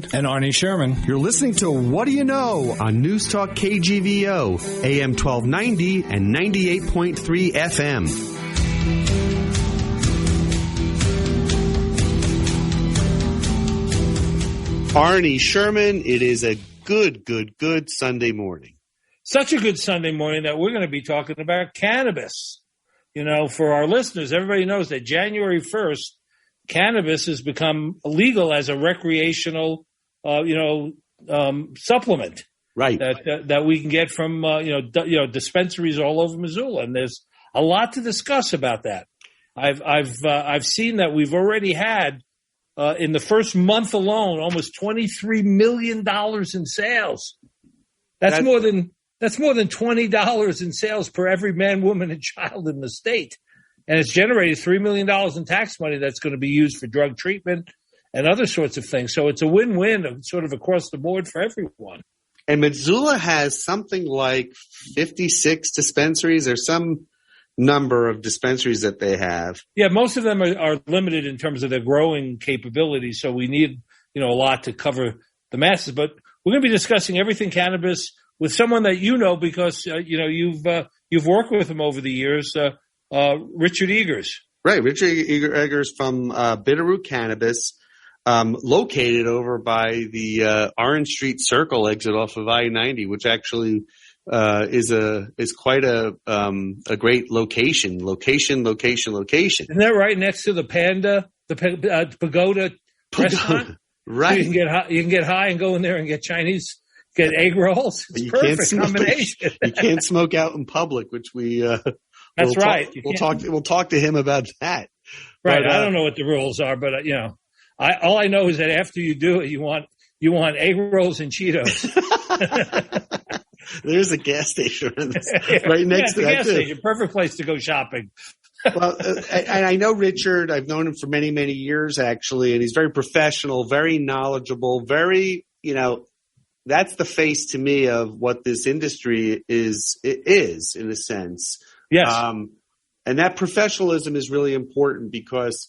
And Arnie Sherman. You're listening to What Do You Know on Newstalk KGVO, AM 1290 and 98.3 FM. Arnie Sherman, it is a good Sunday morning. Such a good Sunday morning that we're going to be talking about cannabis. You know, for our listeners, everybody knows that January 1st, cannabis has become legal as a recreational supplement, right? That we can get from dispensaries all over Missoula, and there's a lot to discuss about that. I've seen that we've already had in the first month alone almost $23 million in sales. That's more than $20 in sales per every man, woman, and child in the state, and it's generated $3 million in tax money that's going to be used for drug treatment and other sorts of things. So it's a win-win sort of across the board for everyone. And Missoula has something like 56 dispensaries. There's some number of dispensaries that they have. Yeah, most of them are limited in terms of their growing capabilities. So we need, a lot to cover the masses. But we're going to be discussing everything cannabis with someone that you know because, you've worked with him over the years, Richard Eggers. Right, Richard Eggers from Bitterroot Cannabis. Located over by the Orange Street Circle exit off of I-90, which actually is quite a great location. Location. Isn't that right next to the Panda, the Pagoda restaurant? Right. So you can get high and go in there and get egg rolls. It's perfect combination. You can't smoke out in public, which we. That's right. We'll talk to him about that. Right. But, I don't know what the rules are, but all I know is that after you do it, you want egg rolls and Cheetos. There's a gas station right next to that gas station. Perfect place to go shopping. Well, and I know Richard. I've known him for many, many years actually, and he's very professional, very knowledgeable, very that's the face to me of what this industry is in a sense. Yes. And that professionalism is really important because.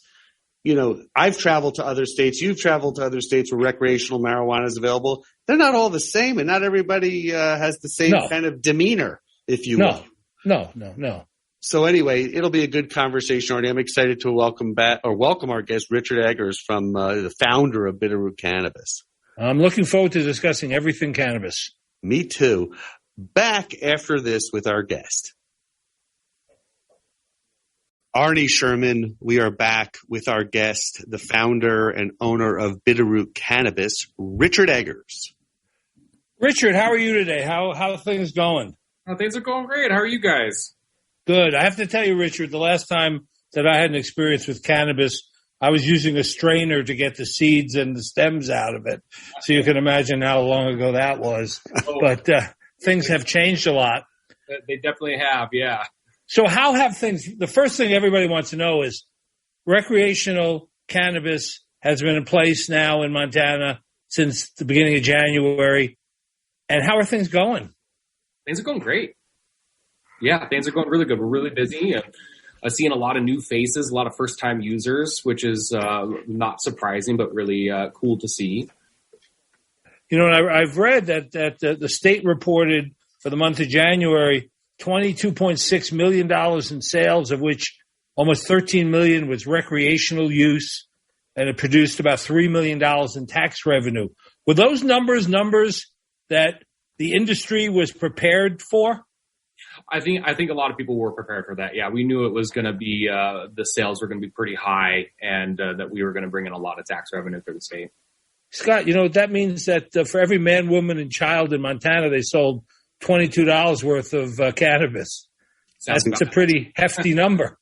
I've traveled to other states. You've traveled to other states where recreational marijuana is available. They're not all the same, and not everybody has the same kind of demeanor, if you will. No. So anyway, it'll be a good conversation, Arnie. I'm excited to welcome our guest, Richard Eggers, from the founder of Bitterroot Cannabis. I'm looking forward to discussing everything cannabis. Me too. Back after this with our guest. Arnie Sherman, we are back with our guest, the founder and owner of Bitterroot Cannabis, Richard Eggers. Richard, how are you today? How are things going? Things are going great. How are you guys? Good. I have to tell you, Richard, the last time that I had an experience with cannabis, I was using a strainer to get the seeds and the stems out of it. So you can imagine how long ago that was. But things have changed a lot. They definitely have, yeah. So how have things – the first thing everybody wants to know is recreational cannabis has been in place now in Montana since the beginning of January. And how are things going? Things are going great. Yeah, things are going really good. We're really busy. Seeing a lot of new faces, a lot of first-time users, which is not surprising but really cool to see. And I've read that the state reported for the month of January – $22.6 million in sales, of which almost $13 million was recreational use, and it produced about $3 million in tax revenue. Were those numbers that the industry was prepared for? I think a lot of people were prepared for that. Yeah, we knew it was going to be the sales were going to be pretty high, and that we were going to bring in a lot of tax revenue for the state. Scott, that means that for every man, woman, and child in Montana, they sold $22 worth of cannabis. That's a pretty hefty number.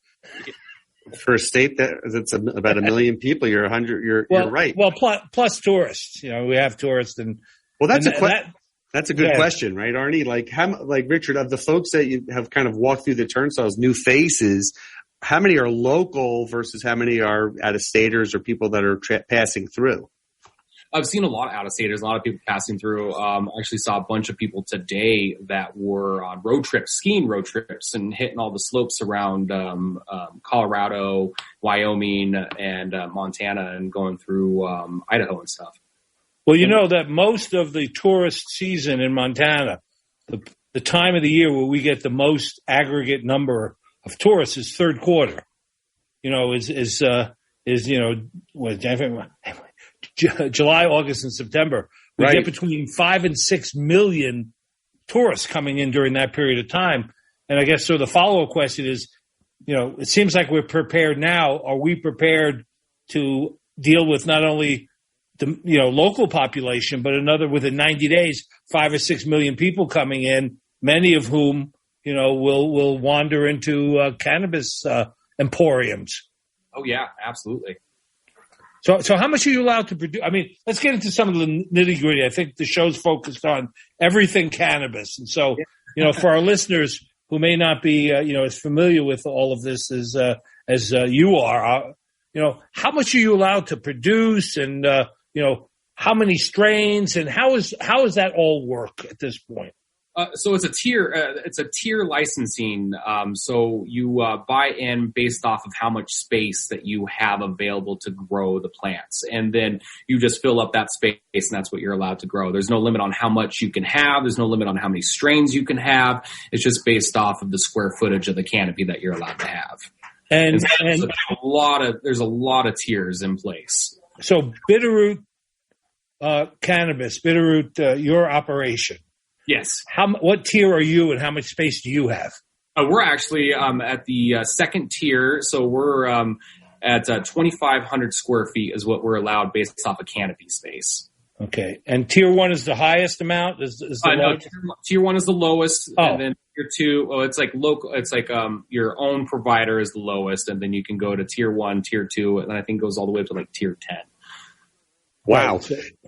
For a state that's about 1 million people, you're right. Well, plus tourists. We have tourists, and that's a good question, right, Arnie? Like Richard, of the folks that you have kind of walked through the turnstiles, new faces, how many are local versus how many are out-of-staters or people that are passing through? I've seen a lot of out-of-staters, a lot of people passing through. I actually saw a bunch of people today that were on skiing road trips and hitting all the slopes around Colorado, Wyoming, and Montana, and going through Idaho and stuff. Well, you know that most of the tourist season in Montana, the time of the year where we get the most aggregate number of tourists is third quarter. You know, July, August, and September. We get between 5 and 6 million tourists coming in during that period of time. And I guess so the follow-up question is, you know, it seems like we're prepared now. Are we prepared to deal with not only the, you know, local population, but within 90 days, 5 or 6 million people coming in, many of whom, you know, will wander into cannabis emporiums? Oh yeah, absolutely. So how much are you allowed to produce? I mean, let's get into some of the nitty gritty. I think the show's focused on everything cannabis. And so, you know, for our listeners who may not be, you know, as familiar with all of this as you are, you know, how much are you allowed to produce, and, you know, how many strains, and how does that all work at this point? So it's a tier licensing. So you buy in based off of how much space that you have available to grow the plants. And then you just fill up that space, and that's what you're allowed to grow. There's no limit on how much you can have. There's no limit on how many strains you can have. It's just based off of the square footage of the canopy that you're allowed to have. And there's a lot of tiers in place. So Bitterroot Cannabis, Bitterroot, your operation. Yes. What tier are you, and how much space do you have? We're actually at the second tier, so we're at 2,500 square feet is what we're allowed based off of canopy space. Okay, and tier 1 is the highest amount. No, tier 1 is the lowest, and then tier 2. Oh, it's like local. It's like your own provider is the lowest, and then you can go to tier 1, tier 2, and I think it goes all the way up to like tier 10. Wow.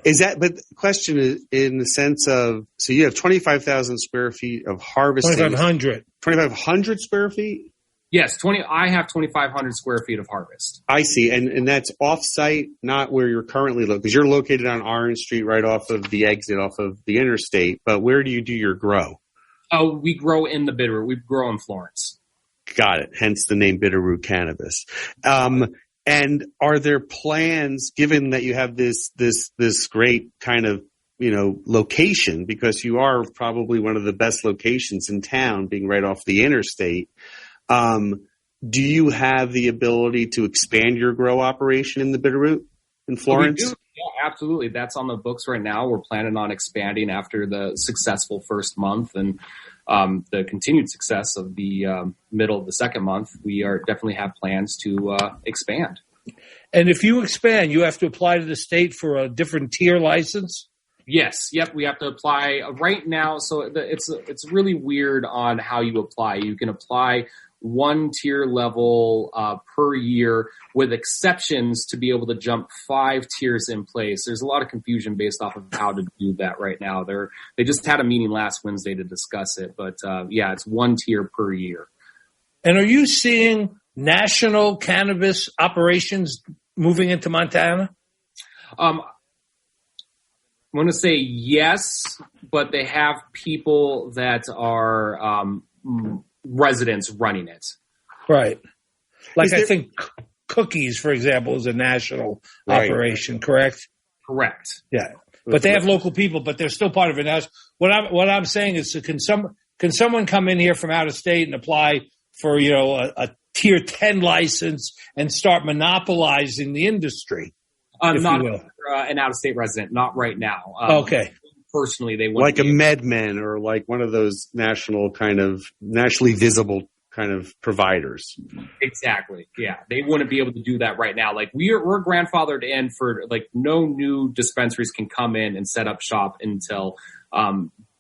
Is that, but the question is in the sense of, so you have 25,000 square feet of harvesting. 2,500 square feet? Yes. I have 2,500 square feet of harvest. I see. And that's off-site, not where you're currently located, because you're located on Orange Street right off of the exit off of the interstate. But where do you do your grow? Oh, we grow in the Bitterroot. We grow in Florence. Got it. Hence the name Bitterroot Cannabis. And are there plans, given that you have this great kind of, you know, location, because you are probably one of the best locations in town, being right off the interstate, do you have the ability to expand your grow operation in the Bitterroot in Florence? We do. Yeah, absolutely. That's on the books right now. We're planning on expanding after the successful first month and the continued success of the middle of the second month. We definitely have plans to expand. And if you expand, you have to apply to the state for a different tier license? Yes. Yep. We have to apply right now. So it's really weird on how you apply. You can apply one tier level per year, with exceptions to be able to jump 5 tiers in place. There's a lot of confusion based off of how to do that right now. They just had a meeting last Wednesday to discuss it, but yeah, it's 1 tier per year. And are you seeing national cannabis operations moving into Montana? I'm going to say yes, but they have people that are residents running it. Right. Like I think Cookies, for example, is a national operation, correct? Correct. Yeah. But they have local people, but they're still part of it. Now, what I'm saying is, can someone come in here from out of state and apply for, you know, a tier 10 license and start monopolizing the industry? Not an out-of-state resident, not right now. Okay. Personally, they want like a MedMen or like one of those nationally visible kind of providers. Exactly. Yeah. They wouldn't be able to do that right now. Like we're grandfathered in for like no new dispensaries can come in and set up shop until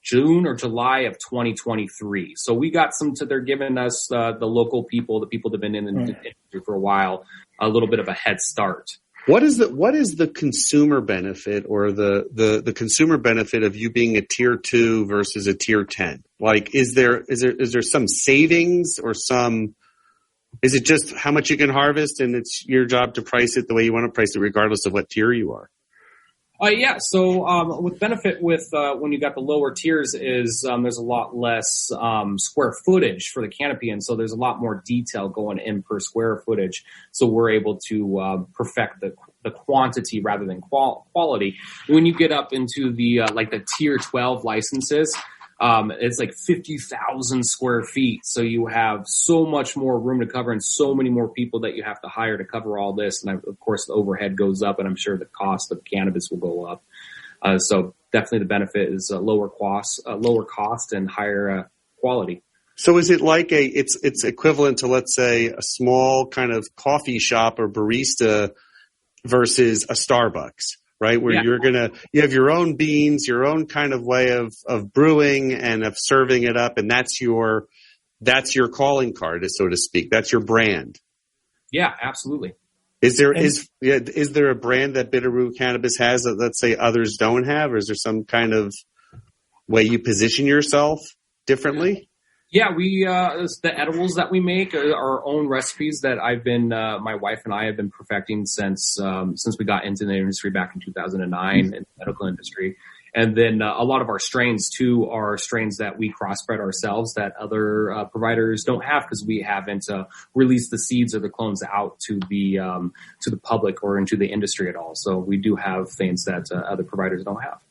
June or July of 2023. So we got they're giving us the local people, the people that have been in the industry for a while, a little bit of a head start. What is the consumer benefit, or the consumer benefit of you being a tier 2 versus a tier 10? Like, is there some savings, or is it just how much you can harvest and it's your job to price it the way you want to price it regardless of what tier you are? Yeah. So with benefit with when you got the lower tiers is there's a lot less square footage for the canopy, and so there's a lot more detail going in per square footage. So we're able to perfect the quantity rather than quality. When you get up into the like the tier 12 licenses, it's like 50,000 square feet. So you have so much more room to cover and so many more people that you have to hire to cover all this. And of course, the overhead goes up, and I'm sure the cost of cannabis will go up. So definitely the benefit is lower cost and higher quality. So is it like it's equivalent to, let's say, a small kind of coffee shop or barista versus a Starbucks, right? Where you have your own beans, your own kind of way of brewing and of serving it up. And that's your calling card, so to speak. That's your brand. Yeah, absolutely. Is there a brand that Bitterroot Cannabis has that, let's say, others don't have? Or is there some kind of way you position yourself differently? Yeah, the edibles that we make are our own recipes that my wife and I have been perfecting since we got into the industry back in 2009 in the medical industry. And then a lot of our strains too are strains that we crossbred ourselves that other providers don't have, because we haven't released the seeds or the clones out to the public or into the industry at all. So we do have things that other providers don't have.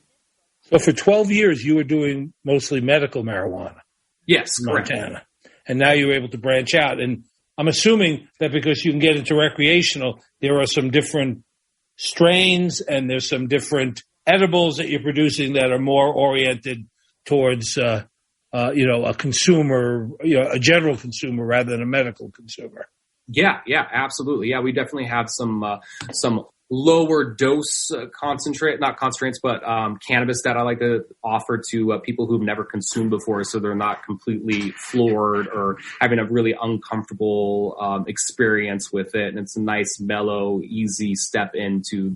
So for 12 years, you were doing mostly medical marijuana. Yes, correct. Montana. And now you're able to branch out. And I'm assuming that because you can get into recreational, there are some different strains and there's some different edibles that you're producing that are more oriented towards, a consumer, a general consumer rather than a medical consumer. Yeah, absolutely. Yeah, we definitely have some lower dose cannabis that I like to offer to people who've never consumed before, so they're not completely floored or having a really uncomfortable experience with it. And it's a nice, mellow, easy step into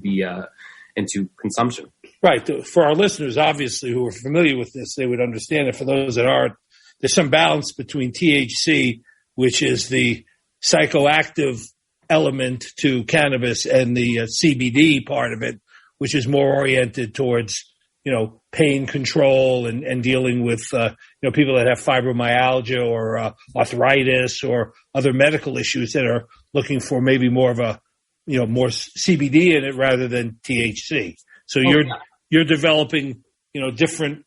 consumption. Right. For our listeners, obviously, who are familiar with this, they would understand it. For those that aren't, there's some balance between THC, which is the psychoactive element to cannabis, and the CBD part of it, which is more oriented towards, pain control and dealing with, people that have fibromyalgia or arthritis or other medical issues that are looking for maybe more of a, more CBD in it rather than THC. So you're developing, different,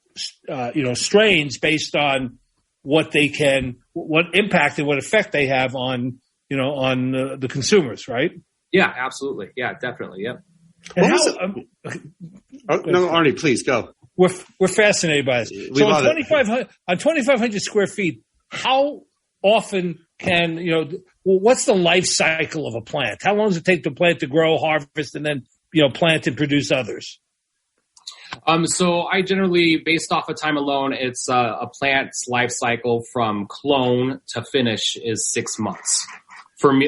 strains based on what impact and what effect they have on the consumers, right? Yeah, absolutely. Yeah, definitely. Yeah. No, Arnie, please go. We're fascinated by this. So on 2,500 square feet, how often what's the life cycle of a plant? How long does it take the plant to grow, harvest, and then, plant and produce others? So I generally, based off of time alone, it's a plant's life cycle from clone to finish is 6 months. For me,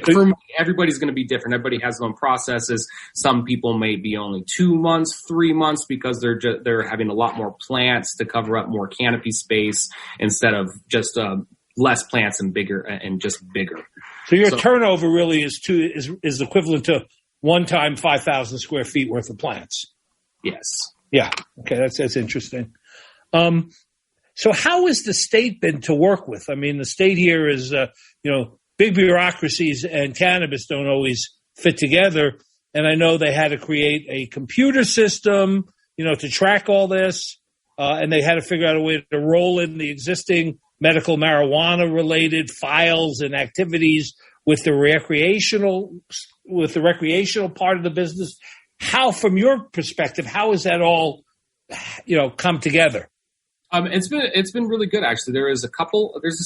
everybody's going to be different. Everybody has their own processes. Some people may be only 2 months, 3 months, because they're having a lot more plants to cover up more canopy space instead of just less plants and bigger and just bigger. So your turnover really is equivalent to one time 5,000 square feet worth of plants. Yes. Yeah. Okay. That's interesting. So how has the state been to work with? I mean, the state here is, big bureaucracies and cannabis don't always fit together. And I know they had to create a computer system, to track all this. And they had to figure out a way to roll in the existing medical marijuana related files and activities with the recreational part of the business. How, from your perspective, how has that all, come together? It's been really good, actually. There's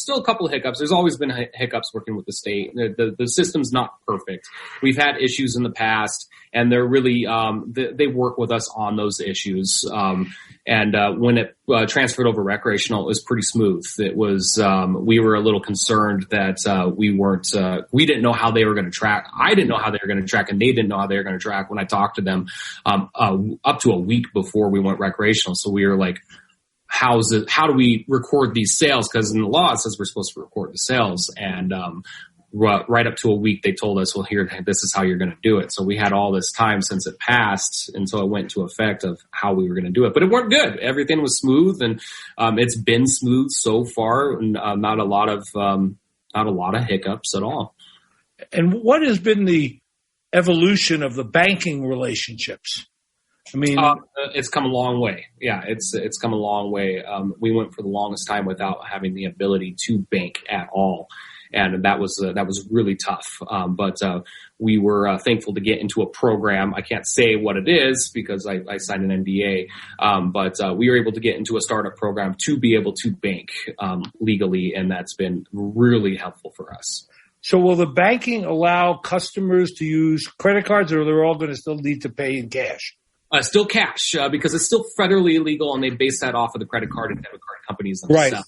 still a couple of hiccups. There's always been hiccups working with the state. The system's not perfect. We've had issues in the past, and they're really, they work with us on those issues. When it transferred over recreational, it was pretty smooth. It was, we were a little concerned that, we didn't know how they were going to track. I didn't know how they were going to track, and they didn't know how they were going to track when I talked to them, up to a week before we went recreational. So we were like, how do we record these sales? Because in the law, it says we're supposed to record the sales. And right up to a week, they told us, well, here, this is how you're going to do it. So we had all this time since it passed until it went into effect of how we were going to do it. But it worked good. Everything was smooth, and it's been smooth so far, and not a lot of hiccups at all. And what has been the evolution of the banking relationships? I mean, it's come a long way. Yeah, it's come a long way. We went for the longest time without having the ability to bank at all, and that was really tough. But we were thankful to get into a program. I can't say what it is because I signed an NDA, but we were able to get into a startup program to be able to bank legally, and that's been really helpful for us. So will the banking allow customers to use credit cards, or they're all going to still need to pay in cash? Still cash, because it's still federally illegal, and they base that off of the credit card and debit card companies themselves. Right.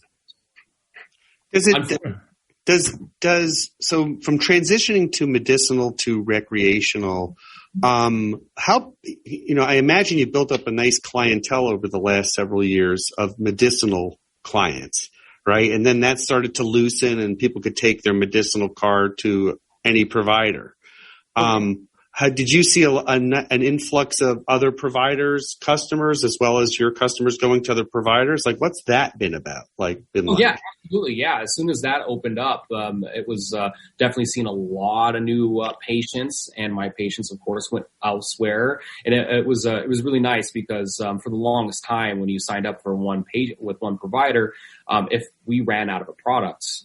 So from transitioning to medicinal to recreational, how, I imagine you built up a nice clientele over the last several years of medicinal clients, right? And then that started to loosen and people could take their medicinal card to any provider. Did you see an influx of other providers, customers, as well as your customers going to other providers? Like, what's that been about? Yeah, absolutely. Yeah. As soon as that opened up, it was definitely seeing a lot of new patients, and my patients, of course, went elsewhere. And it was really nice because for the longest time, when you signed up for one patient with one provider, if we ran out of a product,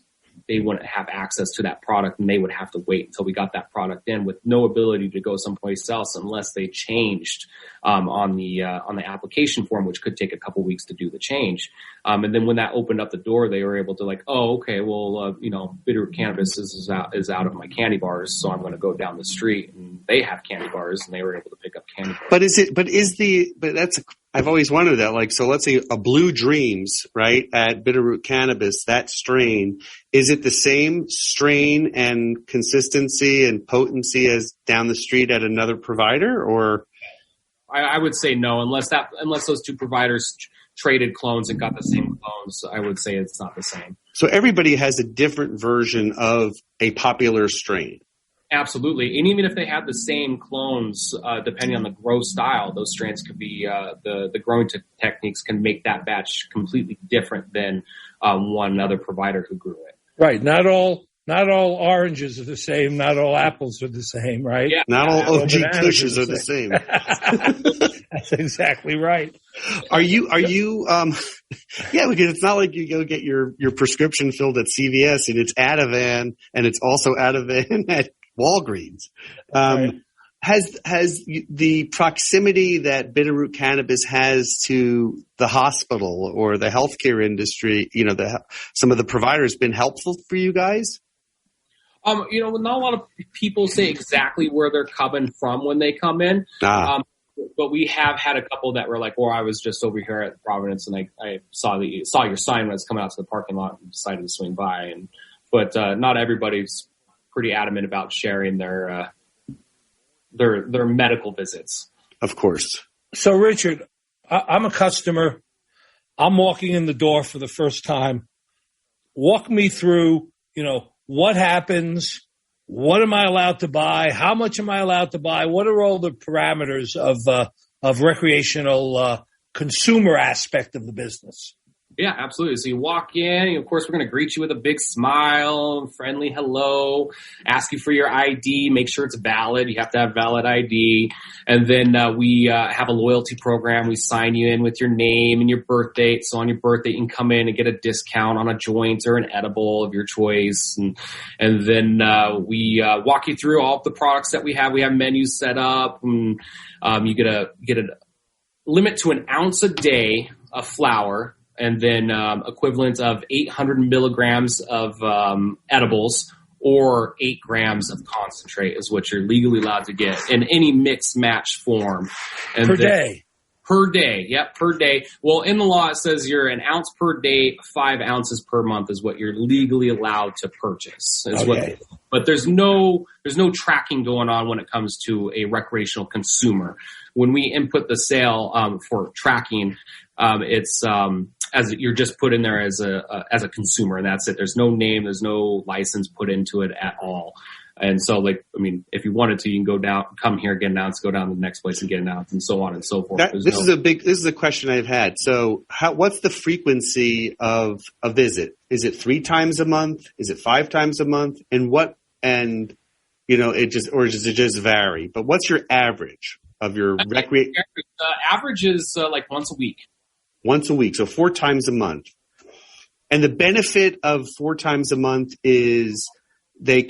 they wouldn't have access to that product, and they would have to wait until we got that product in, with no ability to go someplace else unless they changed on the application form, which could take a couple weeks to do the change. And then when that opened up the door, they were able to Bitterroot Cannabis is out of my candy bars, so I'm going to go down the street, and they have candy bars, and they were able to pick up candy bars. I've always wondered that, so let's say a Blue Dreams, right, at Bitterroot Cannabis, that strain, is it the same strain and consistency and potency as down the street at another provider, or? I would say no, unless those two providers traded clones and got the same clones, I would say it's not the same. So everybody has a different version of a popular strain. Absolutely. And even if they have the same clones, depending on the grow style, those strains could be, the growing techniques can make that batch completely different than one other provider who grew it. Right. Not all oranges are the same. Not all apples are the same, right? Yeah. Not all OG Kushes are the same. That's exactly right. Are you, because it's not like you go get your prescription filled at CVS and it's Ativan and it's also Ativan at Walgreens. Right. Has the proximity that Bitterroot Cannabis has to the hospital or the healthcare industry, some of the providers, been helpful for you guys? Not a lot of people say exactly where they're coming from when they come in. But we have had a couple that were like, well, I was just over here at Providence and I saw your sign when I was coming out to the parking lot and decided to swing by. But not everybody's pretty adamant about sharing their medical visits. Of course. So, Richard, I'm a customer. I'm walking in the door for the first time. Walk me through, what happens? What am I allowed to buy? How much am I allowed to buy? What are all the parameters of recreational consumer aspect of the business? Yeah, absolutely. So you walk in, and of course, we're going to greet you with a big smile, friendly hello, ask you for your ID, make sure it's valid. You have to have valid ID. And then we have a loyalty program. We sign you in with your name and your birth date. So on your birthday, you can come in and get a discount on a joint or an edible of your choice. And then we walk you through all of the products that we have. We have menus set up, and you get a limit to an ounce a day of flour, and then equivalent of 800 milligrams of edibles or 8 grams of concentrate is what you're legally allowed to get in any mix match form. And per day? Per day, yep, per day. Well, in the law, it says you're an ounce per day, 5 ounces per month is what you're legally allowed to purchase. But there's no tracking going on when it comes to a recreational consumer. When we input the sale for tracking, it's as you're just put in there as a consumer, and that's it. There's no name, there's no license put into it at all. And so, if you wanted to, you can go down, come here, get an ounce, go down to the next place and get an ounce, and so on and so forth. This is a question I've had. So, what's the frequency of a visit? Is it 3 times a month? Is it 5 times a month? And does it just vary? But what's your average of your recreation? Average is like once a week. Once a week, so 4 times a month. And the benefit of 4 times a month is they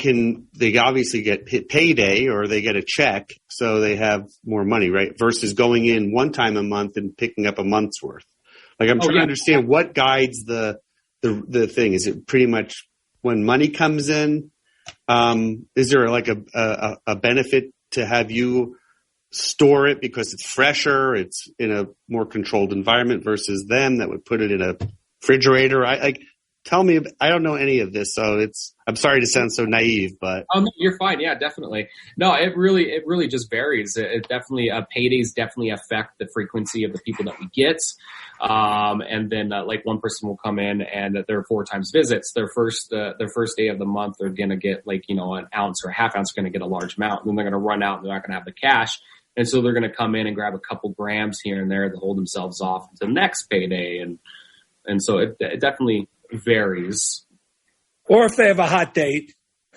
obviously get hit payday or they get a check, so they have more money, right? Versus going in 1 time a month and picking up a month's worth. Like I'm trying to understand what guides the thing. Is it pretty much when money comes in? Is there like a benefit to have you store it because it's fresher, it's in a more controlled environment versus them that would put it in a refrigerator? Tell me, I don't know any of this, so I'm sorry to sound so naive, but you're fine. Yeah, definitely. No, it really just varies. It definitely paydays definitely affect the frequency of the people that we get. And then like one person will come in and there are 4 times visits. Their first day of the month, they're going to get like, an ounce or a half ounce, going to get a large amount. And then they're going to run out and they're not going to have the cash. And so they're going to come in and grab a couple grams here and there to hold themselves off to the next payday. And so it definitely varies. Or if they have a hot date.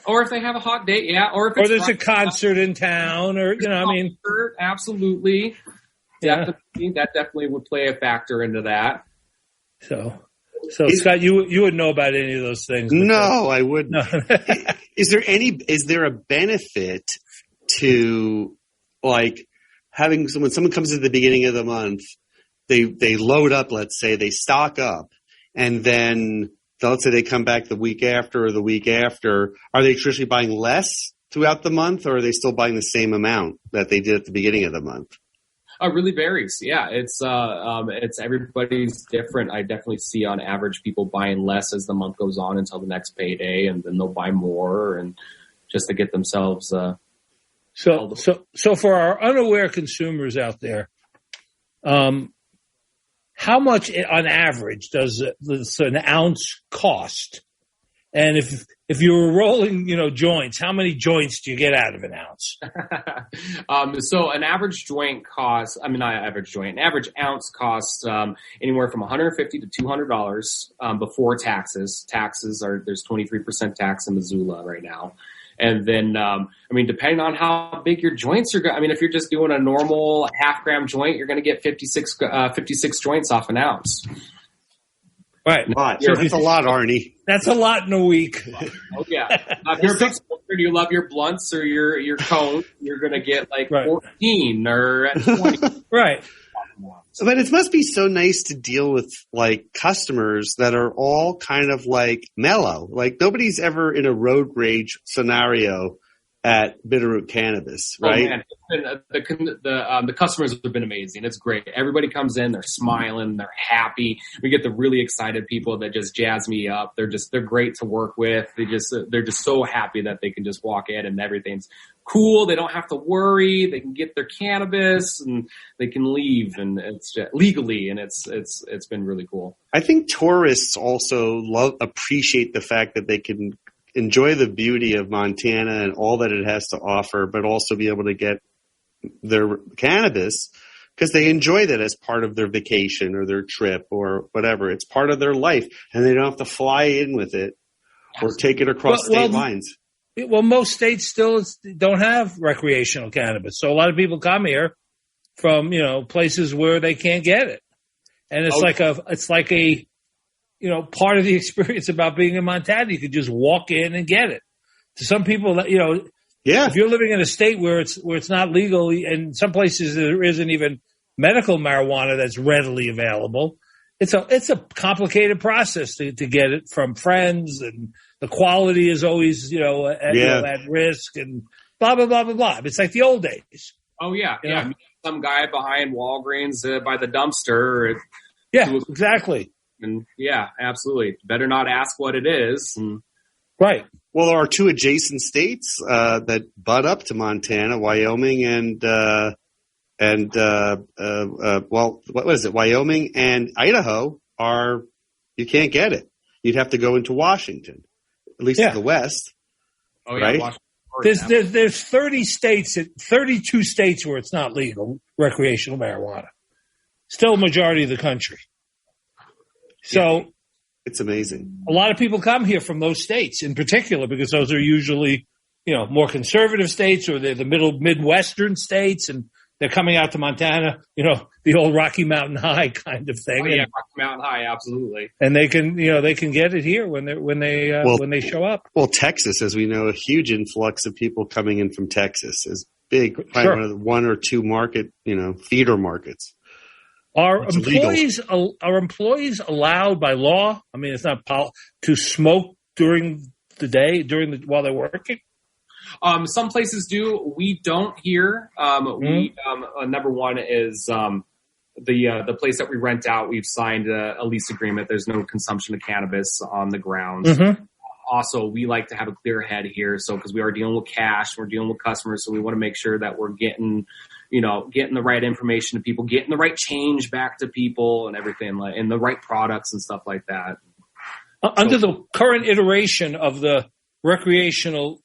Or if they have a hot date, yeah. Or there's a concert in town, or absolutely. Yeah. Definitely, that definitely would play a factor into that. So Scott, you wouldn't know about any of those things. No, I wouldn't. No. Is there a benefit to like having when someone comes at the beginning of the month, they load up, let's say, they stock up, and then let's say they come back the week after or the week after, are they traditionally buying less throughout the month, or are they still buying the same amount that they did at the beginning of the month? It really varies. Yeah, it's everybody's different. I definitely see on average people buying less as the month goes on until the next payday, and then they'll buy more and just to get themselves. So for our unaware consumers out there, how much on average does an ounce cost? And if you were rolling, joints, how many joints do you get out of an ounce? So an average joint costs, an average ounce costs anywhere from $150 to $200 before taxes. There's 23% tax in Missoula right now. And then, depending on how big your joints are, if you're just doing a normal half-gram joint, you're going to get 56 joints off an ounce. Right. That's a lot, Arnie. That's a lot in a week. Oh, yeah. If you're a big smoker and you love your blunts or your cones, you're going to get like 14 or 20. Right. But it must be so nice to deal with like customers that are all kind of like mellow. Like nobody's ever in a road rage scenario at Bitterroot Cannabis, right? Oh, man. The customers have been amazing. It's great. Everybody comes in, they're smiling, they're happy. We get the really excited people that just jazz me up. They're great to work with. They're just so happy that they can just walk in and everything's cool. They don't have to worry. They can get their cannabis and they can leave, and it's just legally, and it's been really cool. I think tourists also appreciate the fact that they can enjoy the beauty of Montana and all that it has to offer, but also be able to get their cannabis because they enjoy that as part of their vacation or their trip or whatever. It's part of their life, and they don't have to fly in with it or take it across state lines. Well, most states still don't have recreational cannabis. So a lot of people come here from, places where they can't get it. And it's like a part of the experience about being in Montana. You could just walk in and get it. To some people, if you're living in a state where it's not legal, and some places there isn't even medical marijuana that's readily available, it's a complicated process to get it from friends, and the quality is always at risk, and blah blah blah blah blah. It's like the old days. Oh yeah, yeah. Some guy behind Walgreens by the dumpster. Yeah, exactly. And yeah, absolutely. Better not ask what it is. And, right. Well, there are 2 adjacent states that butt up to Montana, Wyoming what was it? Wyoming and Idaho you can't get it. You'd have to go into Washington, at least to the west. Oh yeah, right? Washington. There's 32 states where it's not legal recreational marijuana. Still a majority of the country. So it's amazing. A lot of people come here from those states in particular because those are usually more conservative states, or they're the middle Midwestern states, and they're coming out to Montana, the old Rocky Mountain High kind of thing. Oh, yeah, Rocky Mountain High, absolutely. And they can get it here when they show up. Well, Texas, as we know, a huge influx of people coming in from Texas is big. Probably one or two market, feeder markets. Are employees allowed by law? I mean, it's not to smoke during the day while they're working. Some places do. We don't here. Number one is the place that we rent out. We've signed a lease agreement. There's no consumption of cannabis on the grounds. Mm-hmm. Also, we like to have a clear head here. So, because we are dealing with cash, we're dealing with customers, so we want to make sure that we're getting the right information to people, getting the right change back to people, and everything, and the right products and stuff like that. Under the current iteration of the recreational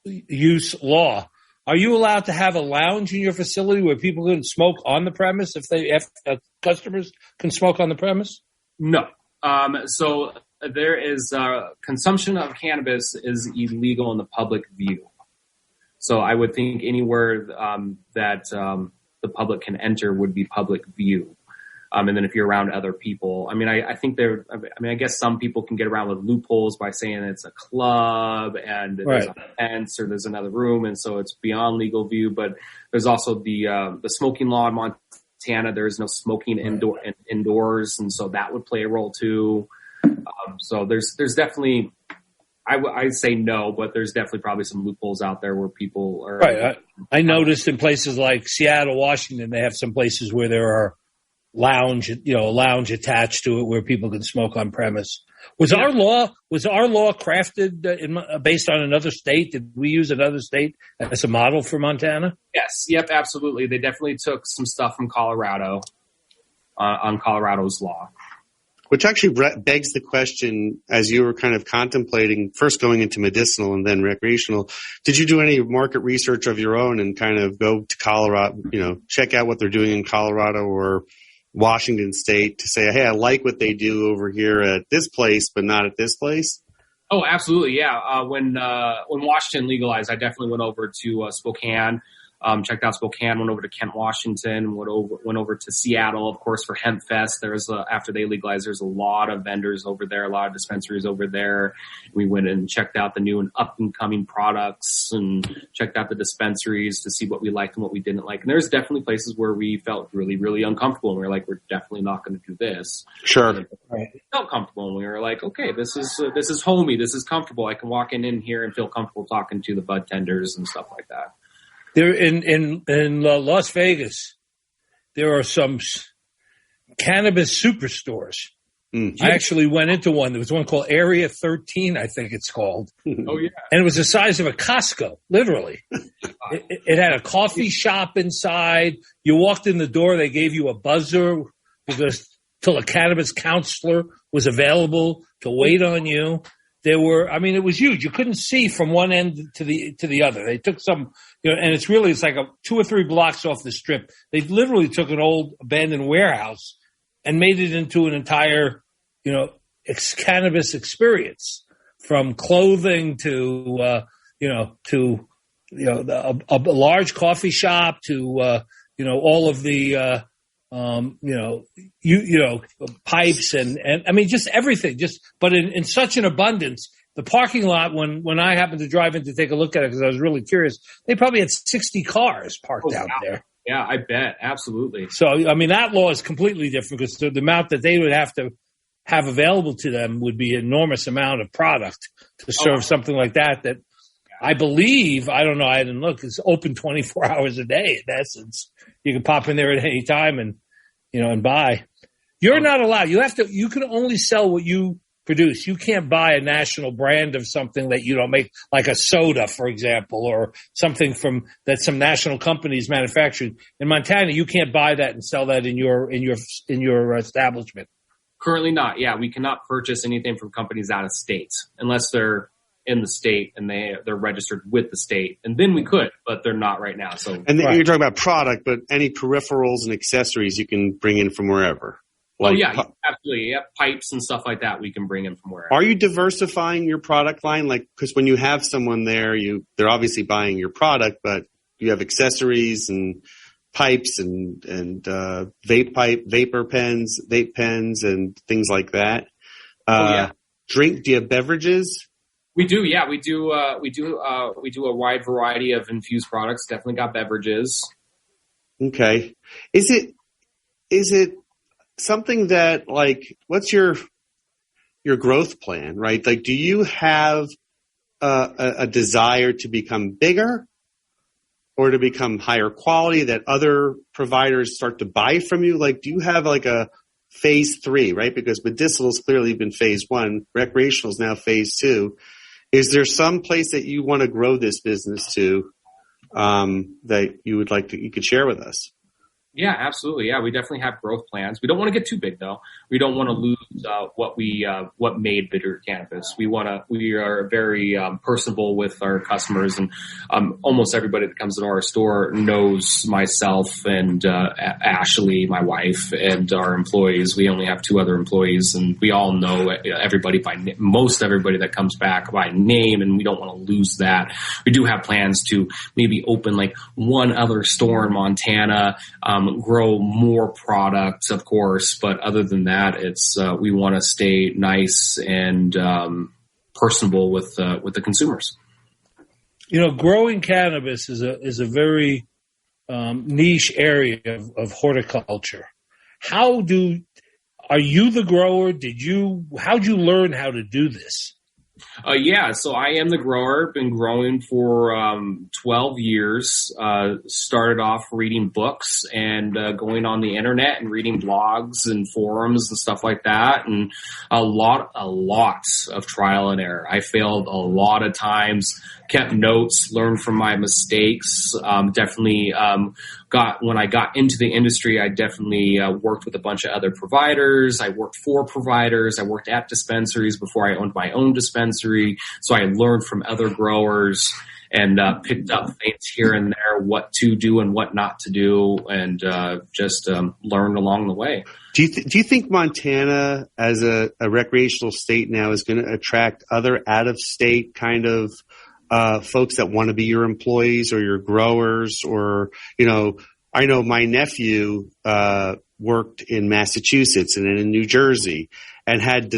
use law, are you allowed to have a lounge in your facility where people can smoke on the premise if customers can smoke on the premise? No. So there is consumption of cannabis is illegal in the public view. So I would think anywhere that the public can enter would be public view. And then if you're around other people, I guess some people can get around with loopholes by saying it's a club and there's a fence or there's another room, and so it's beyond legal view. But there's also the smoking law in Montana. There is no smoking indoors, and so that would play a role too. So there's definitely, I'd say no, but there's definitely probably some loopholes out there where people are. Right. I noticed in places like Seattle, Washington, they have some places where there are a lounge attached to it where people can smoke on premise. Was our law crafted based on another state? Did we use another state as a model for Montana? Yes. Yep. Absolutely. They definitely took some stuff from Colorado on Colorado's law. Which actually begs the question, as you were kind of contemplating first going into medicinal and then recreational, did you do any market research of your own and kind of go to Colorado, check out what they're doing in Colorado or Washington State to say, hey, I like what they do over here at this place, but not at this place? Oh, absolutely. Yeah. When Washington legalized, I definitely went over to Spokane. Checked out Spokane, went over to Kent, Washington, went over to Seattle, of course, for Hemp Fest. After they legalized, there's a lot of vendors over there, a lot of dispensaries over there. We went and checked out the new and up and coming products and checked out the dispensaries to see what we liked and what we didn't like. And there's definitely places where we felt really, really uncomfortable, and we were like, we're definitely not going to do this. Sure. We felt comfortable, and we were like, okay, this is homey, this is comfortable. I can walk in here and feel comfortable talking to the bud tenders and stuff like that. There in Las Vegas, there are some cannabis superstores. Mm. I actually went into one. There was one called Area 13, I think it's called. Oh, yeah. And it was the size of a Costco, literally. It had a coffee shop inside. You walked in the door, they gave you a buzzer till a cannabis counselor was available to wait on you. It was huge. You couldn't see from one end to the other. They took some, and it's like 2 or 3 blocks off the strip. They literally took an old abandoned warehouse and made it into an entire, cannabis experience, from clothing to a large coffee shop to, all of the, pipes and I mean, just everything, but in such an abundance. The parking lot, when I happened to drive in to take a look at it, because I was really curious, they probably had 60 cars parked out there. Yeah, I bet. Absolutely. So, I mean, that law is completely different, because the amount that they would have to have available to them would be an enormous amount of product to serve something like that I believe, I don't know, I didn't look, it's open 24 hours a day in essence. You can pop in there at any time and buy. You're not allowed. You can only sell what you produce. You can't buy a national brand of something that you don't make, like a soda, for example, or something that some national companies manufactured. In Montana, you can't buy that and sell that in your establishment. Currently not. Yeah, we cannot purchase anything from companies out of state unless they're in the state and they're registered with the state, and then we could, but they're not right now. So, and you're talking about product, but any peripherals and accessories you can bring in from wherever. Like, absolutely. Yeah, pipes and stuff like that we can bring in from wherever. Are you diversifying your product line? Like, because when you have someone there, they're obviously buying your product, but you have accessories and pipes and vape pens, and things like that. Do you have beverages? We do, yeah. We do a wide variety of infused products. Definitely got beverages. Okay. Is it something that, like, what's your growth plan, right? Like, do you have a desire to become bigger or to become higher quality that other providers start to buy from you? Like, do you have like a phase 3, right? Because medicinal's clearly been phase 1, recreational is now phase 2. Is there some place that you want to grow this business to that you would like you could share with us? Yeah, absolutely. Yeah, we definitely have growth plans. We don't want to get too big, though. We don't want to lose what made Bitterroot Cannabis. We are very personable with our customers, and almost everybody that comes into our store knows myself and Ashley, my wife, and our employees. We only have 2 other employees, and we all know everybody most everybody that comes back by name, and we don't want to lose that. We do have plans to maybe open like one other store in Montana. Grow more products, of course, but other than that, it's we want to stay nice and personable with the consumers. You know, growing cannabis is a very niche area of horticulture. Are you the grower? How'd you learn how to do this? So I am the grower. Been growing for 12 years. Started off reading books and going on the internet and reading blogs and forums and stuff like that. And a lot of trial and error. I failed a lot of times, kept notes, learned from my mistakes. Definitely when I got into the industry, I definitely worked with a bunch of other providers. I worked for providers. I worked at dispensaries before I owned my own dispensary. So I learned from other growers and picked up things here and there, what to do and what not to do, and just learned along the way. Do you think Montana, as a recreational state now, is going to attract other out-of-state kind of folks that want to be your employees or your growers? Or, I know my nephew worked in Massachusetts and in New Jersey and had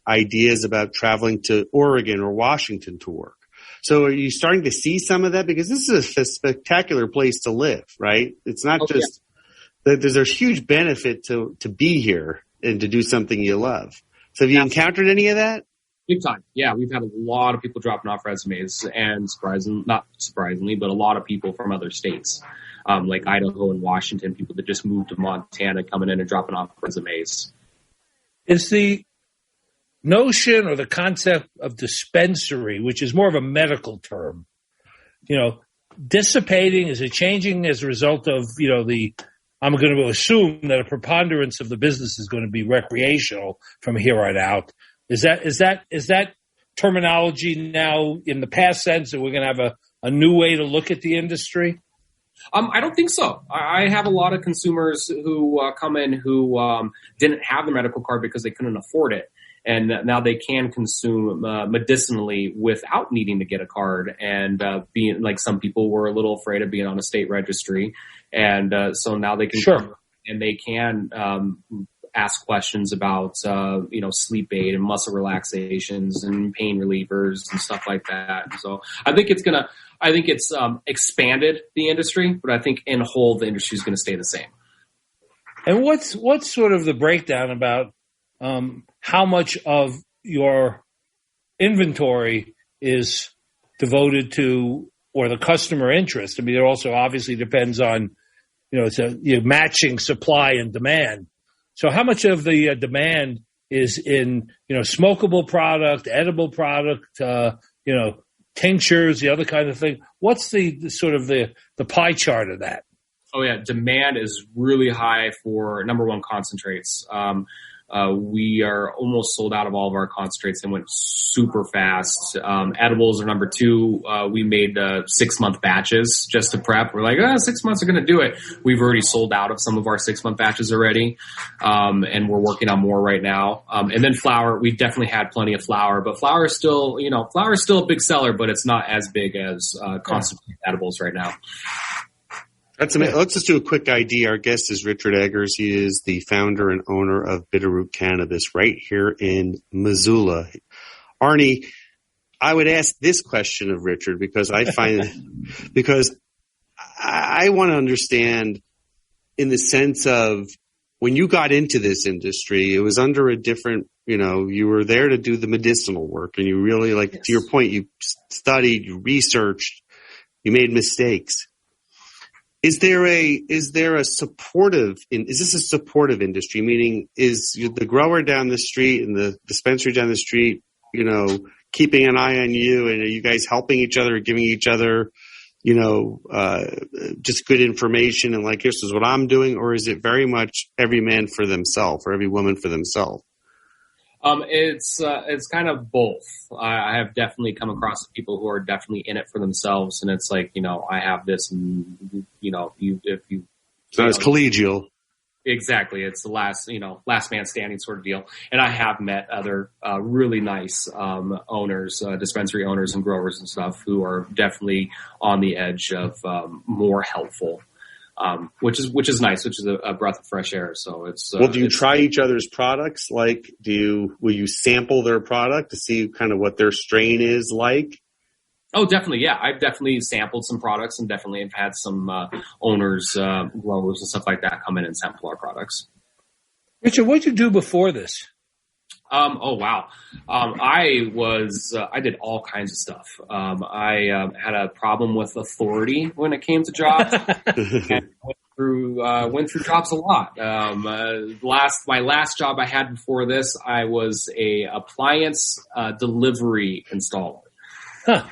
ideas about traveling to Oregon or Washington to work. So are you starting to see some of that? Because this is a spectacular place to live, right? It's not just that there's a huge benefit to be here and to do something you love. So have you encountered any of that? Big time. Yeah, we've had a lot of people dropping off resumes, and not surprisingly, but a lot of people from other states, like Idaho and Washington, people that just moved to Montana coming in and dropping off resumes. Is the notion or the concept of dispensary, which is more of a medical term, dissipating? Is it changing as a result of, I'm going to assume that a preponderance of the business is going to be recreational from here on out. Is that terminology now in the past sense that we're going to have a new way to look at the industry? I don't think so. I have a lot of consumers who come in who didn't have the medical card because they couldn't afford it. And now they can consume medicinally without needing to get a card. And being like, some people were a little afraid of being on a state registry. And so now they can come and they can ask questions about, sleep aid and muscle relaxations and pain relievers and stuff like that. So I think it's expanded the industry, but I think in whole, the industry is going to stay the same. And what's sort of the breakdown about how much of your inventory is devoted to, or the customer interest? I mean, it also obviously depends on, it's matching supply and demand. So how much of the demand is in, smokable product, edible product, tinctures, the other kind of thing? What's the sort of the pie chart of that? Oh yeah, demand is really high for number one, concentrates. We are almost sold out of all of our concentrates and went super fast. Edibles are number 2. We made 6-month batches just to prep. We're like, 6 months are going to do it. We've already sold out of some of our 6-month batches already. And we're working on more right now. And then flower, we've definitely had plenty of flower, but flower is still a big seller, but it's not as big as concentrate edibles right now. That's amazing. Let's just do a quick ID. Our guest is Richard Eggers. He is the founder and owner of Bitterroot Cannabis right here in Missoula. Arnie, I would ask this question of Richard because I want to understand in the sense of when you got into this industry, it was under a different, you were there to do the medicinal work and you really to your point, you studied, you researched, you made mistakes. Is this a supportive industry? Meaning, is the grower down the street and the dispensary down the street, keeping an eye on you, and are you guys helping each other, giving each other, just good information and this is what I'm doing, or is it very much every man for themselves or every woman for themselves? It's kind of both. I have definitely come across people who are definitely in it for themselves, and it's like, I have this, and it's not as collegial. Exactly, it's the last man standing sort of deal. And I have met other really nice owners, dispensary owners and growers and stuff who are definitely on the edge of more helpful. Which is nice, which is a breath of fresh air. So it's do you try each other's products? Will you sample their product to see kind of what their strain is like? Oh, definitely. Yeah. I've definitely sampled some products and definitely have had some owners, growers and stuff like that come in and sample our products. Richard, what did you do before this? Oh, wow. I did all kinds of stuff. I had a problem with authority when it came to jobs. And went through jobs a lot. My last job I had before this, I was a appliance delivery installer. Huh.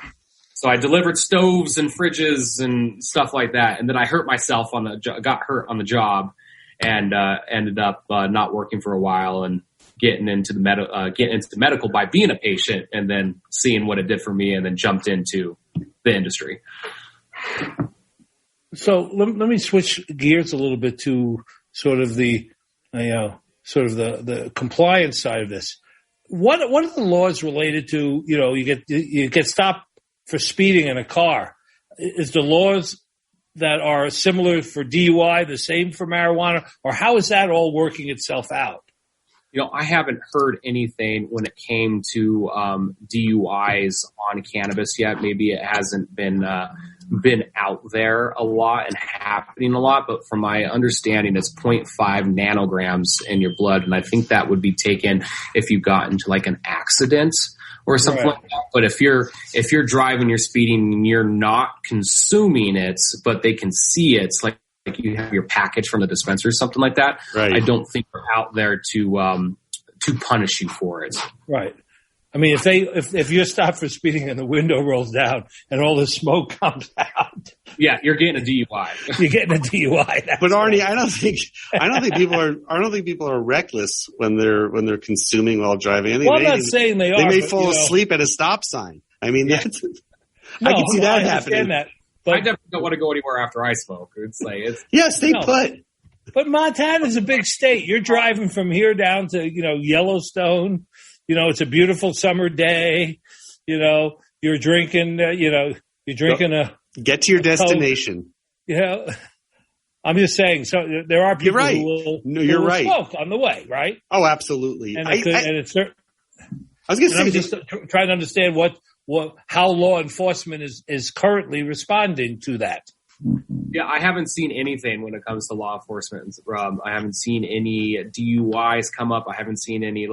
So I delivered stoves and fridges and stuff like that. And then I got hurt on the job and ended up not working for a while and getting into medical by being a patient and then seeing what it did for me and then jumped into the industry. So let me switch gears a little bit to sort of the compliance side of this. What are the laws related to, you get stopped for speeding in a car? Is the laws that are similar for DUI the same for marijuana, or how is that all working itself out? I haven't heard anything when it came to DUIs on cannabis yet. Maybe it hasn't been out there a lot and happening a lot, but from my understanding, it's 0.5 nanograms in your blood, and I think that would be taken if you got into like an accident or something like that. But if you're driving, you're speeding, and you're not consuming it, but they can see it, it's like you have your package from the dispensary or something like that. Right. I don't think they're out there to punish you for it. Right. I mean, if you're stopped for speeding and the window rolls down and all the smoke comes out, yeah, you're getting a DUI. You're getting a DUI. But Arnie, I don't think people are reckless when they're consuming while driving. I'm not saying they are. They may fall asleep at a stop sign. I mean, I can see that happening. That. But I definitely don't want to go anywhere after I smoke. Stay put. But Montana's a big state. You're driving from here down to, Yellowstone. It's a beautiful summer day. You're drinking, get to your destination. I'm just saying. So there are people who will smoke on the way, right? Oh, absolutely. And it's. I was going to say, I'm just trying to understand how law enforcement is currently responding to that. Yeah, I haven't seen anything when it comes to law enforcement. I haven't seen any DUIs come up. I haven't seen any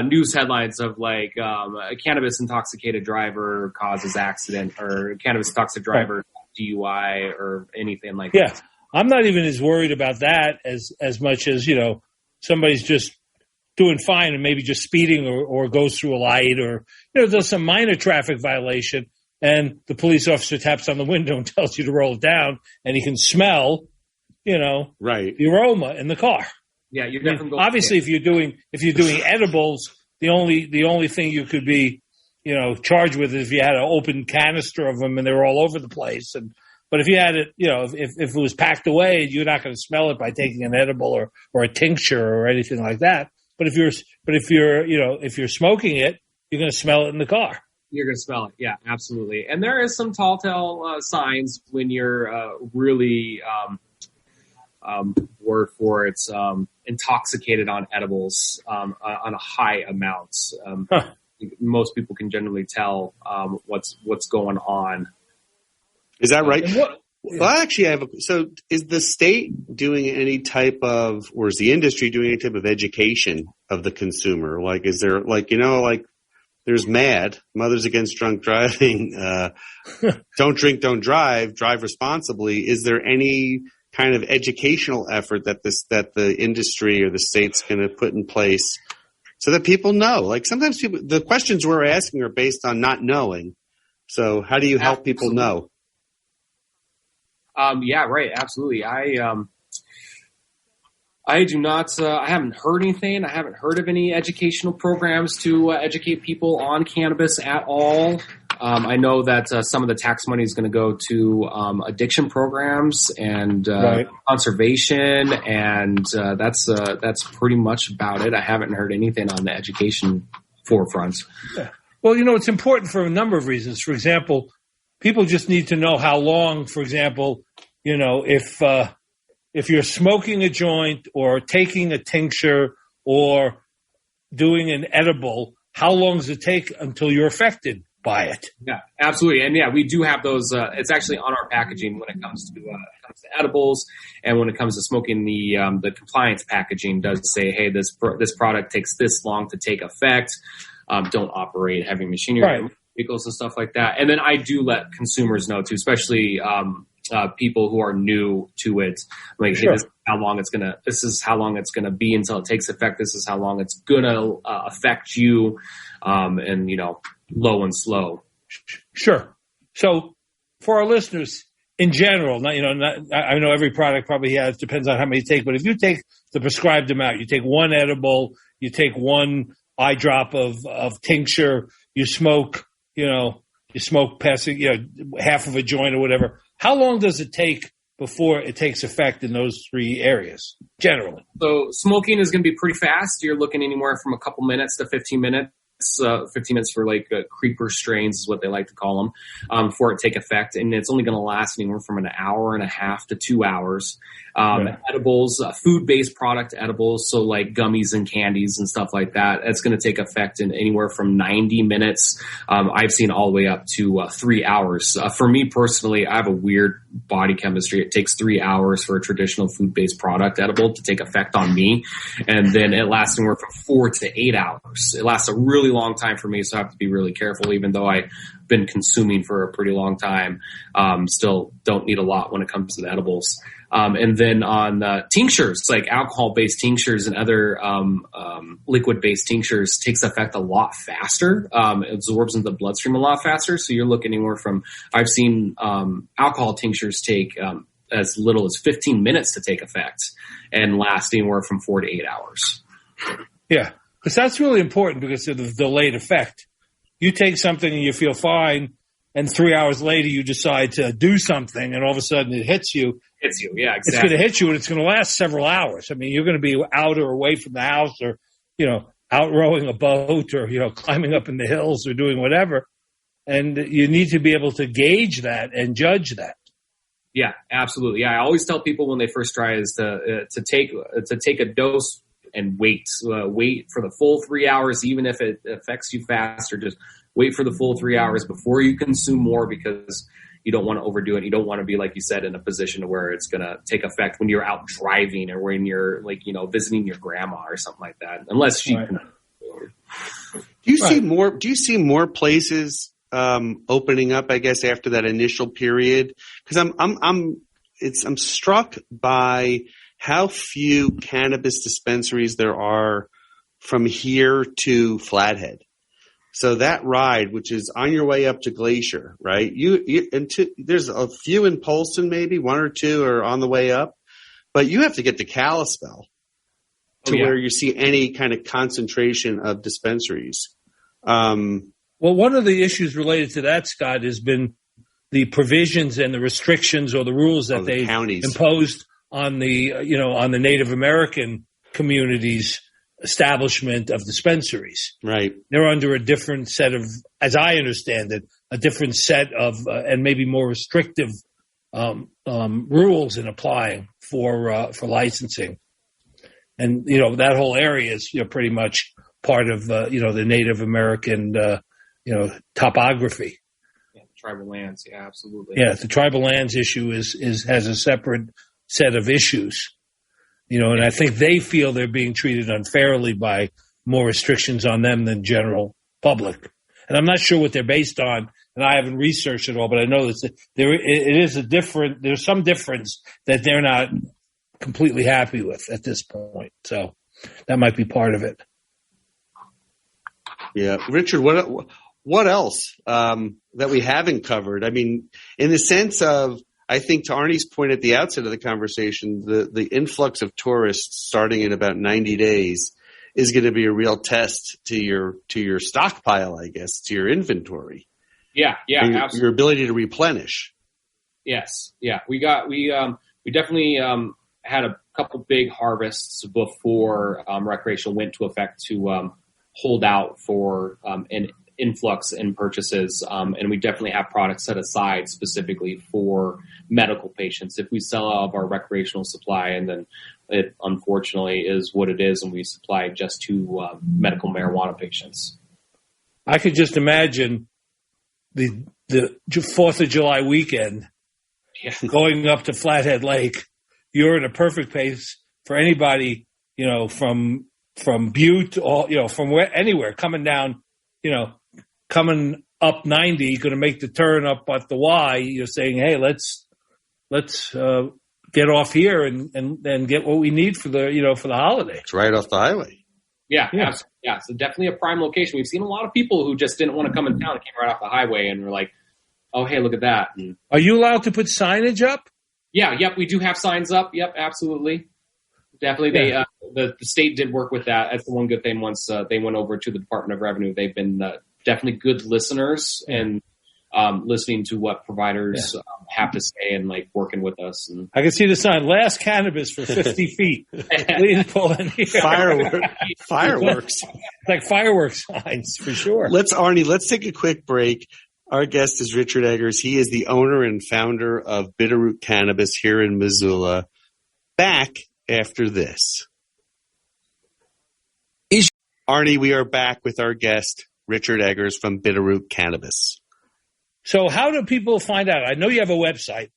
news headlines of a cannabis intoxicated driver causes accident or cannabis intoxicated driver DUI or anything like that. Yeah, I'm not even as worried about that as much as somebody's just doing fine and maybe just speeding or goes through a light or does some minor traffic violation. And the police officer taps on the window and tells you to roll it down, and he can smell, the aroma in the car. Yeah, you're definitely going. Obviously, if you're doing edibles, the only thing you could be, charged with is if you had an open canister of them and they were all over the place. But if you had it, if it was packed away, you're not going to smell it by taking an edible or a tincture or anything like that. But if you're smoking it, you're going to smell it in the car. You're going to smell it. Yeah, absolutely. And there is some telltale signs when you're really, word for it's intoxicated on edibles on a high amount. Most people can generally tell what's going on. Is that right? Well, actually, so is the state doing any type of, or is the industry doing any type of education of the consumer? Like, is there there's MAD, Mothers Against Drunk Driving, don't drink, don't drive, drive responsibly. Is there any kind of educational effort that the industry or the state's going to put in place so that people know? Like sometimes the questions we're asking are based on not knowing. So how do you help people know? Yeah, right. Absolutely. I do not, I haven't heard anything. I haven't heard of any educational programs to educate people on cannabis at all. I know that some of the tax money is going to go to addiction programs and conservation, and that's pretty much about it. I haven't heard anything on the education forefront. Yeah. Well, it's important for a number of reasons. For example, people just need to know how long, for example, if you're smoking a joint or taking a tincture or doing an edible, how long does it take until you're affected by it? Yeah, absolutely. And yeah, we do have those. It's actually on our packaging when it comes to edibles, and when it comes to smoking, the compliance packaging does say, hey, this product takes this long to take effect. Don't operate heavy machinery, vehicles and stuff like that. And then I do let consumers know too, especially people who are new to it. Like, hey, this is how long it's gonna be until it takes effect. This is how long it's gonna affect you, and low and slow. Sure. So for our listeners in general, I know every product probably depends on how many you take, but if you take the prescribed amount, you take one edible, you take one eye drop of tincture, you smoke passing, half of a joint or whatever. How long does it take before it takes effect in those three areas, generally? So smoking is going to be pretty fast. You're looking anywhere from a couple minutes to 15 minutes. 15 minutes for creeper strains is what they like to call them, before it take effect. And it's only going to last anywhere from an hour and a half to 2 hours. Edibles, food-based product edibles, so like gummies and candies and stuff like that, it's going to take effect in anywhere from 90 minutes. I've seen all the way up to 3 hours. For me personally, I have a weird body chemistry. It takes 3 hours for a traditional food-based product edible to take effect on me. And then it lasts anywhere from 4 to 8 hours. It lasts a really long time for me, so I have to be really careful, even though I've been consuming for a pretty long time. Still don't need a lot when it comes to the edibles. And then on tinctures, like alcohol-based tinctures and other liquid-based tinctures, takes effect a lot faster. It absorbs into the bloodstream a lot faster. So you're looking anywhere from, I've seen alcohol tinctures take as little as 15 minutes to take effect and last anywhere from 4 to 8 hours. Yeah, because that's really important because of the delayed effect. You take something and you feel fine, and 3 hours later you decide to do something, and all of a sudden it hits you. Yeah, exactly. It's going to hit you, and it's going to last several hours. I mean, you're going to be out or away from the house, or out rowing a boat, or climbing up in the hills, or doing whatever. And you need to be able to gauge that and judge that. Yeah, absolutely. Yeah, I always tell people when they first try is to take a dose and wait for the full 3 hours, even if it affects you fast, or just wait for the full 3 hours before you consume more, because you don't want to overdo it. You don't want to be, like you said, in a position where it's going to take effect when you're out driving or when you're visiting your grandma or something like that, unless she can. Do you see more places opening up, I guess, after that initial period? Because I'm struck by how few cannabis dispensaries there are from here to Flathead. So that ride, which is on your way up to Glacier, right? There's a few in Polston, maybe 1 or 2 are on the way up, but you have to get to Kalispell. where you see any kind of concentration of dispensaries. Well, one of the issues related to that, Scott, has been the provisions and the restrictions or the rules that they imposed on the, on the Native American communities' establishment of dispensaries. Right. They're under a different set of, as I understand it, a different set of and maybe more restrictive rules in applying for licensing. And, that whole area is, pretty much part of, the Native American, topography. Yeah, tribal lands. Yeah, absolutely. Yeah. The tribal lands issue has a separate set of issues, and I think they feel they're being treated unfairly by more restrictions on them than general public. And I'm not sure what they're based on, and I haven't researched it all, but I know that there's some difference that they're not completely happy with at this point. So that might be part of it. Yeah. Richard, what else that we haven't covered? I mean, in the sense of, I think to Arnie's point at the outset of the conversation, the influx of tourists starting in about 90 days is going to be a real test to your stockpile, I guess, to your inventory. Yeah, absolutely. Your ability to replenish. Yes, yeah. We definitely had a couple big harvests before recreational went into effect to hold out for an influx in purchases, and we definitely have products set aside specifically for medical patients. If we sell out of our recreational supply, and then it unfortunately is what it is, and we supply just to medical marijuana patients. I could just imagine the 4th of July weekend going up to Flathead Lake. You're in a perfect place for anybody, from Butte or, from anywhere coming down, coming up 90, going to make the turn up at the Y. You're saying, hey, let's get off here and get what we need for the holiday. It's right off the highway. Yeah. So definitely a prime location. We've seen a lot of people who just didn't want to come in town and came right off the highway and were like, oh, hey, look at that. And, are you allowed to put signage up? Yeah. Yep. We do have signs up. Yep. Absolutely. Definitely. Yeah. The state did work with that. That's the one good thing. Once they went over to the Department of Revenue, they've been definitely good listeners and listening to what providers have to say and like working with us. And I can see the sign, last cannabis for 50 feet. Please pull in here. Fireworks. Like fireworks signs for sure. Arnie, let's take a quick break. Our guest is Richard Eggers. He is the owner and founder of Bitterroot Cannabis here in Missoula. Back after this. Arnie, we are back with our guest, Richard Eggers from Bitterroot Cannabis. So how do people find out? I know you have a website.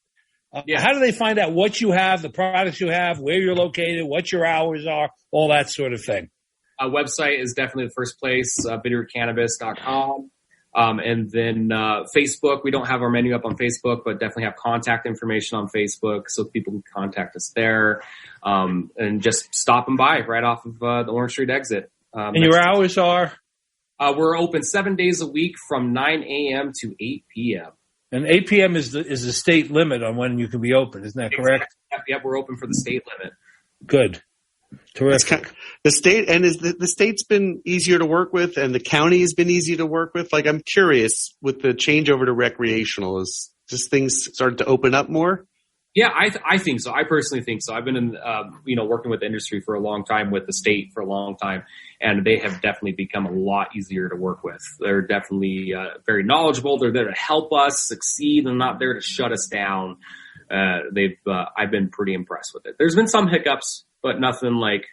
How do they find out what you have, the products you have, where you're located, what your hours are, all that sort of thing? Our website is definitely the first place, bitterrootcannabis.com. And then Facebook, we don't have our menu up on Facebook, but definitely have contact information on Facebook so people can contact us there. And just stopping by right off of the Orange Street exit. And your hours are? We're open 7 days a week from 9 a.m. to 8 p.m. And 8 p.m. is the state limit on when you can be open. Isn't that correct? Yep, we're open for the state limit. Good. Terrific. The state, and is the state's been easier to work with, and the county has been easy to work with. Like, I'm curious, with the changeover to recreational, is just things started to open up more? Yeah, I think so. I personally think so. I've been in, working with the industry for a long time, with the state for a long time, and they have definitely become a lot easier to work with. They're definitely very knowledgeable. They're there to help us succeed. They're not there to shut us down. I've been pretty impressed with it. There's been some hiccups, but nothing like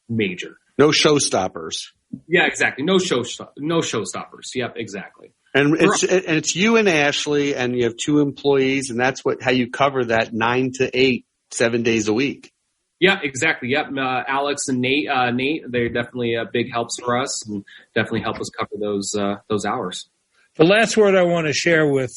major. No showstoppers. Yeah, exactly. No showstoppers. Yep, exactly. And it's you and Ashley, and you have 2 employees, and that's how you cover that 9 to 8, 7 days a week. Yeah, exactly. Yep. Alex and Nate, they're definitely big helps for us, and definitely help us cover those hours. The last word I want to share with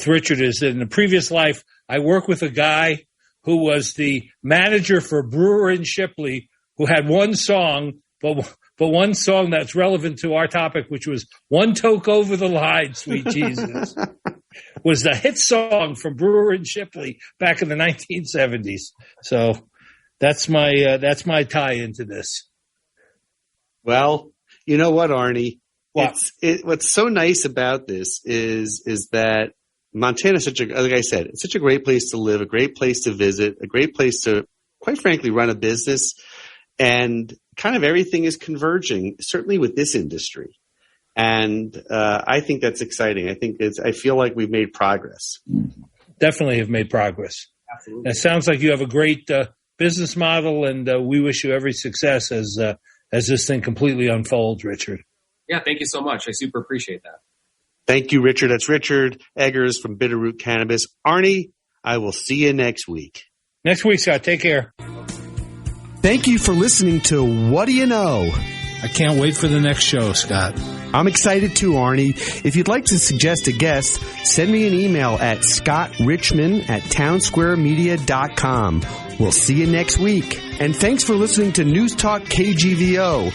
Richard is that in a previous life, I worked with a guy who was the manager for a brewer in Shipley, who had one song, but one song that's relevant to our topic, which was "One Toke Over the Line, Sweet Jesus," was the hit song from Brewer and Shipley back in the 1970s. So That's my tie into this. Well, you know what, Arnie? What? What's so nice about this is that Montana's like I said, it's such a great place to live, a great place to visit, a great place to, quite frankly, run a business. And kind of everything is converging, certainly with this industry. And I think that's exciting. I feel like we've made progress. Definitely have made progress. Absolutely. It sounds like you have a great business model, and we wish you every success as this thing completely unfolds, Richard. Yeah, thank you so much. I super appreciate that. Thank you, Richard. That's Richard Eggers from Bitterroot Cannabis. Arnie, I will see you next week. Next week, Scott. Take care. Thank you for listening to What Do You Know? I can't wait for the next show, Scott. I'm excited too, Arnie. If you'd like to suggest a guest, send me an email at scottrichman@townsquaremedia.com. We'll see you next week. And thanks for listening to Newstalk KGVO.